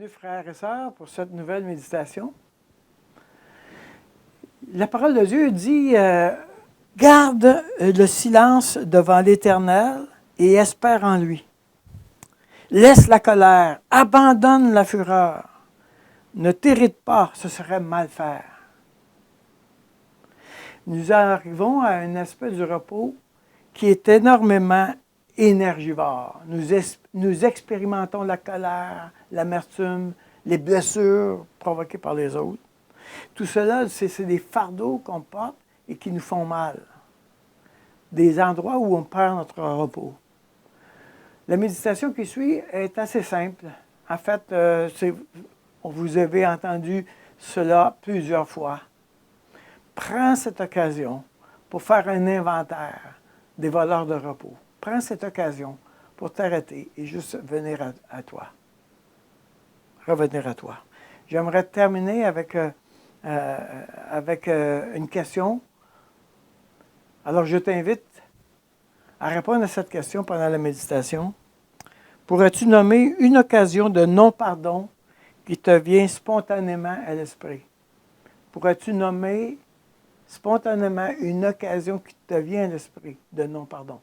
frères et sœurs, pour cette nouvelle méditation. La parole de Dieu dit garde le silence devant l'Éternel et espère en lui. Laisse la colère, abandonne la fureur. Ne t'irrite pas, ce serait mal faire. Nous arrivons à un aspect du repos qui est énormément énergivore. Nous expérimentons la colère, l'amertume, les blessures provoquées par les autres. Tout cela, c'est des fardeaux qu'on porte et qui nous font mal. Des endroits où on perd notre repos. La méditation qui suit est assez simple. En fait, vous avez entendu cela plusieurs fois. Prends cette occasion pour faire un inventaire des voleurs de repos. Prends cette occasion pour t'arrêter et juste venir à toi. Revenir à toi. J'aimerais terminer avec une question. Alors, je t'invite à répondre à cette question pendant la méditation. Pourrais-tu nommer une occasion de non-pardon qui te vient spontanément à l'esprit? Pourrais-tu nommer spontanément une occasion qui te vient à l'esprit de non-pardon?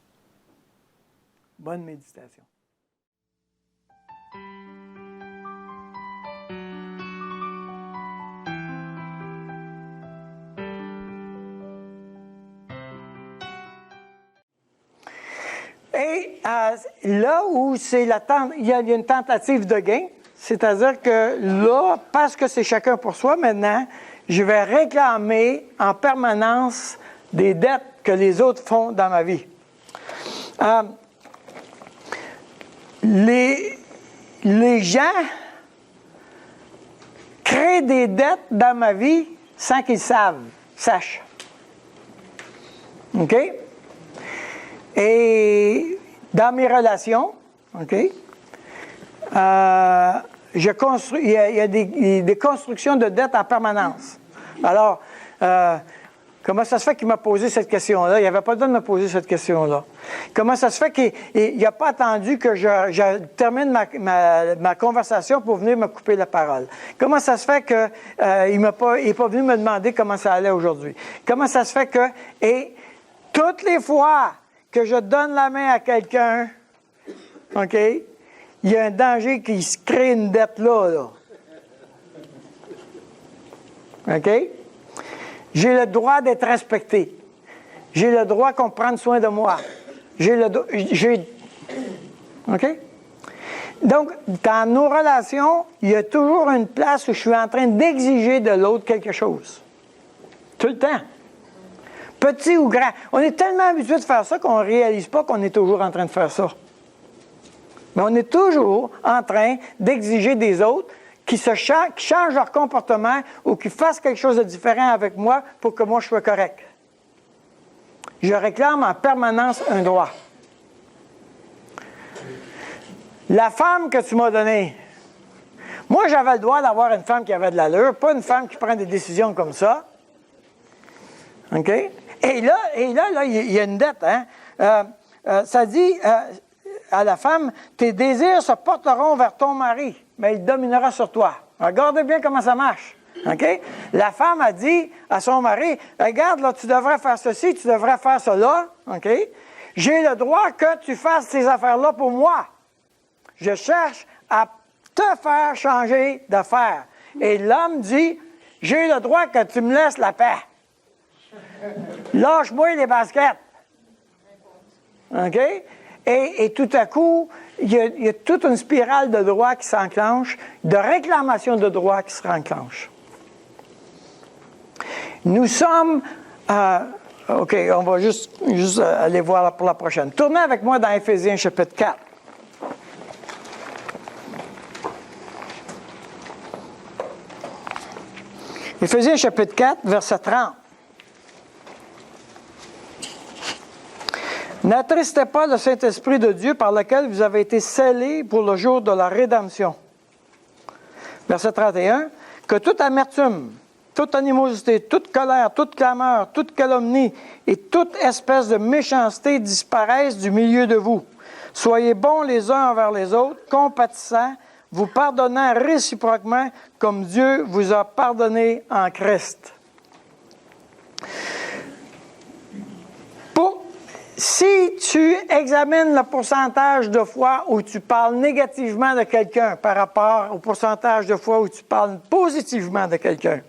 Bonne méditation. Et là où il y a une tentative de gain, c'est-à-dire que là, parce que c'est chacun pour soi maintenant, je vais réclamer en permanence des dettes que les autres font dans ma vie. Les gens créent des dettes dans ma vie sans qu'ils sachent. OK? Et dans mes relations, OK? Il y a des constructions de dettes en permanence. Alors, comment ça se fait qu'il m'a posé cette question-là? Il n'avait pas le droit de me poser cette question-là. Comment ça se fait qu'il n'a pas attendu que je termine ma conversation pour venir me couper la parole? Comment ça se fait qu'il n'est pas venu me demander comment ça allait aujourd'hui? Comment ça se fait que... Et toutes les fois que je donne la main à quelqu'un, OK, il y a un danger qu'il se crée une dette là. OK? J'ai le droit d'être respecté. J'ai le droit qu'on prenne soin de moi. OK? Donc, dans nos relations, il y a toujours une place où je suis en train d'exiger de l'autre quelque chose. Tout le temps. Petit ou grand. On est tellement habitué de faire ça qu'on ne réalise pas qu'on est toujours en train de faire ça. Mais on est toujours en train d'exiger des autres qui changent leur comportement ou qui fassent quelque chose de différent avec moi pour que moi je sois correct. Je réclame en permanence un droit. La femme que tu m'as donnée, moi j'avais le droit d'avoir une femme qui avait de l'allure, pas une femme qui prend des décisions comme ça. OK? Et là, il y a une dette, hein? Ça dit à la femme, tes désirs se porteront vers ton mari, mais il dominera sur toi. Regardez bien comment ça marche. OK? La femme a dit à son mari, regarde, là, tu devrais faire ceci, tu devrais faire cela. OK? J'ai le droit que tu fasses ces affaires-là pour moi. Je cherche à te faire changer d'affaires. Et l'homme dit, j'ai le droit que tu me laisses la paix. Lâche-moi les baskets. OK? Et tout à coup, il y a toute une spirale de droit qui s'enclenche, de réclamation de droit qui se enclenche. Nous sommes... OK, on va juste aller voir pour la prochaine. Tournez avec moi dans Éphésiens chapitre 4. Éphésiens chapitre 4, verset 30. N'attristez pas le Saint-Esprit de Dieu par lequel vous avez été scellés pour le jour de la rédemption. Verset 31. Que toute amertume, toute animosité, toute colère, toute clameur, toute calomnie et toute espèce de méchanceté disparaissent du milieu de vous. Soyez bons les uns envers les autres, compatissants, vous pardonnant réciproquement comme Dieu vous a pardonné en Christ. Si tu examines le pourcentage de fois où tu parles négativement de quelqu'un par rapport au pourcentage de fois où tu parles positivement de quelqu'un,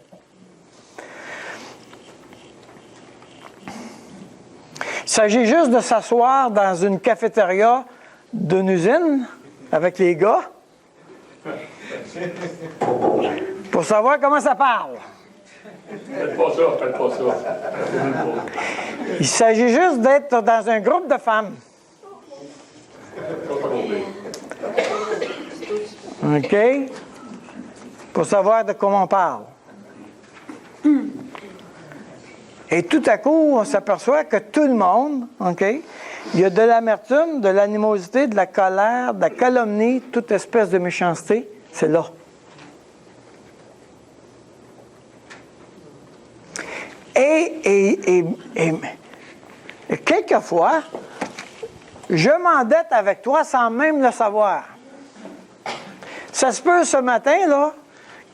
il s'agit juste de s'asseoir dans une cafétéria d'une usine avec les gars pour savoir comment ça parle. Faites pas ça, faites pas ça. Il s'agit juste d'être dans un groupe de femmes. OK? Pour savoir de quoi on parle. Et tout à coup, on s'aperçoit que tout le monde, OK? Il y a de l'amertume, de l'animosité, de la colère, de la calomnie, toute espèce de méchanceté, c'est là. Et quelquefois, je m'endette avec toi sans même le savoir. Ça se peut ce matin, là,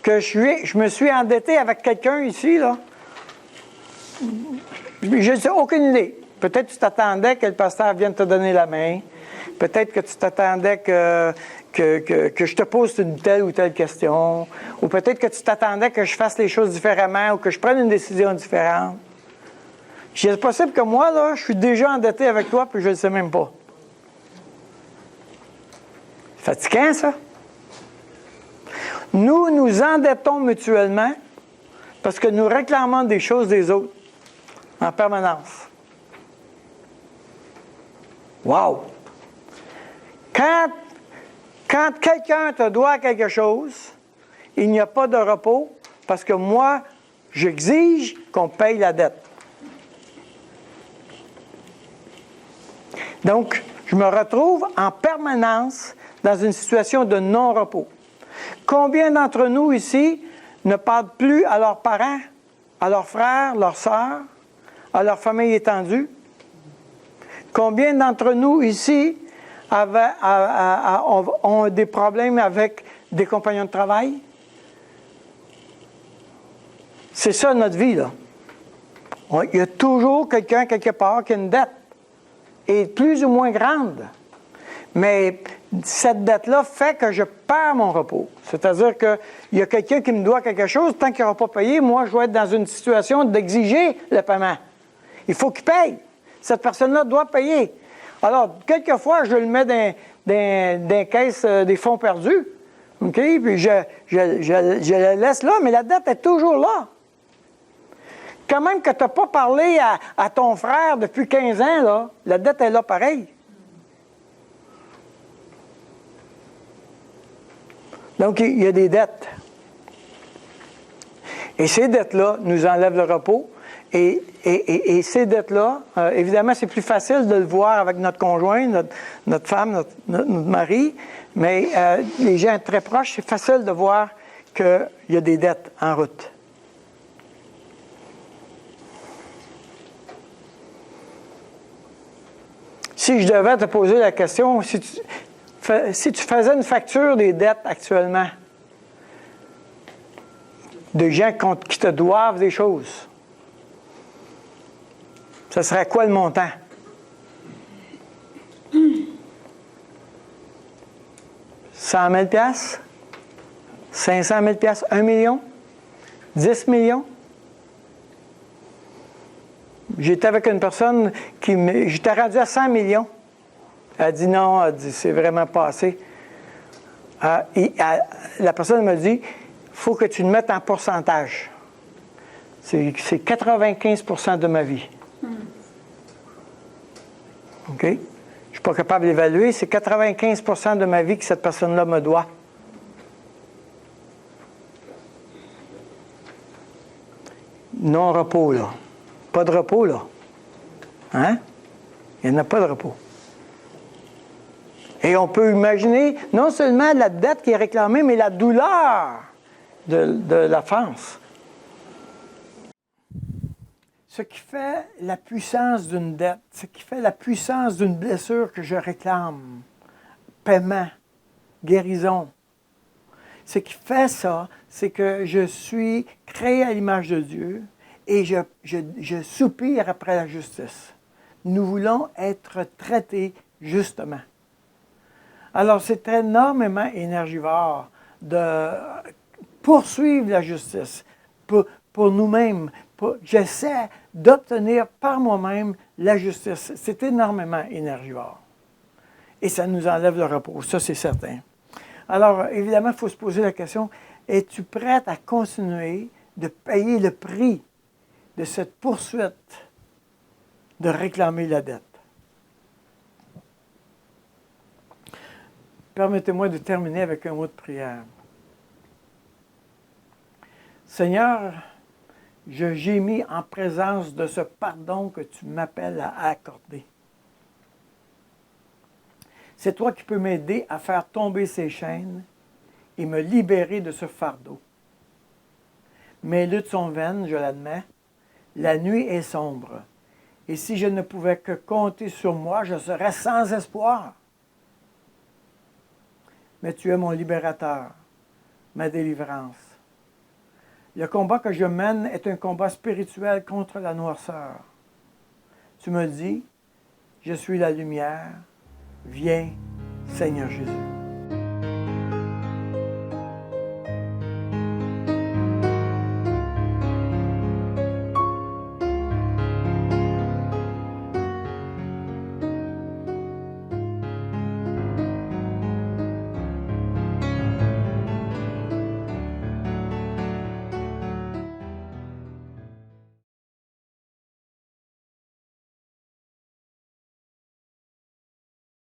que je me suis endetté avec quelqu'un ici, là. Je n'ai aucune idée. Peut-être que tu t'attendais que le pasteur vienne te donner la main. Peut-être que tu t'attendais que je te pose une telle ou telle question. Ou peut-être que tu t'attendais que je fasse les choses différemment ou que je prenne une décision différente. C'est possible que moi, là, je suis déjà endetté avec toi puis je ne le sais même pas. Fatigant, ça? Nous nous endettons mutuellement parce que nous réclamons des choses des autres en permanence. Wow! Quand quelqu'un te doit quelque chose, il n'y a pas de repos parce que moi, j'exige qu'on paye la dette. Donc, je me retrouve en permanence dans une situation de non-repos. Combien d'entre nous ici ne parlent plus à leurs parents, à leurs frères, leurs sœurs, à leur famille étendue? Combien d'entre nous ici ont des problèmes avec des compagnons de travail? C'est ça notre vie, là. Il y a toujours quelqu'un, quelque part, qui a une dette. Et plus ou moins grande. Mais cette dette-là fait que je perds mon repos. C'est-à-dire qu'il y a quelqu'un qui me doit quelque chose, tant qu'il n'aura pas payé, moi, je vais être dans une situation d'exiger le paiement. Il faut qu'il paye. Cette personne-là doit payer. Alors, quelquefois, je le mets dans les caisses des fonds perdus. OK? Puis je le laisse là, mais la dette est toujours là. Quand même que tu n'as pas parlé à ton frère depuis 15 ans, là, la dette est là pareil. Donc, il y a des dettes. Et ces dettes-là nous enlèvent le repos. Et ces dettes-là, évidemment, c'est plus facile de le voir avec notre conjoint, notre femme, notre mari, mais les gens très proches, c'est facile de voir qu'il y a des dettes en route. Si je devais te poser la question, si tu faisais une facture des dettes actuellement, de gens qui te doivent des choses, ce serait quoi le montant? 100 000 $? 500 000 $? 1 million? 10 millions? J'étais avec une personne j'étais rendu à 100 millions. Elle a dit non, elle a dit, c'est vraiment pas assez. La personne m'a dit, il faut que tu le mettes en pourcentage. C'est 95% de ma vie. OK? Je ne suis pas capable d'évaluer. C'est 95% de ma vie que cette personne-là me doit. Non-repos, là. Pas de repos, là. Hein? Il n'y en a pas de repos. Et on peut imaginer non seulement la dette qui est réclamée, mais la douleur de l'offense. Ce qui fait la puissance d'une dette, ce qui fait la puissance d'une blessure que je réclame, paiement, guérison, Ce qui fait ça, c'est que je suis créé à l'image de Dieu et je soupire après la justice. Nous voulons être traités justement. Alors, c'est énormément énergivore de poursuivre la justice pour nous-mêmes. J'essaie d'obtenir par moi-même la justice. C'est énormément énergivore. Et ça nous enlève le repos, ça c'est certain. Alors, évidemment, il faut se poser la question, es-tu prête à continuer de payer le prix de cette poursuite de réclamer la dette? Permettez-moi de terminer avec un mot de prière. Seigneur, je gémis en présence de ce pardon que tu m'appelles à accorder. C'est toi qui peux m'aider à faire tomber ces chaînes et me libérer de ce fardeau. Mes luttes sont vaines, je l'admets. La nuit est sombre. Et si je ne pouvais que compter sur moi, je serais sans espoir. Mais tu es mon libérateur, ma délivrance. Le combat que je mène est un combat spirituel contre la noirceur. Tu me dis, je suis la lumière, viens, Seigneur Jésus.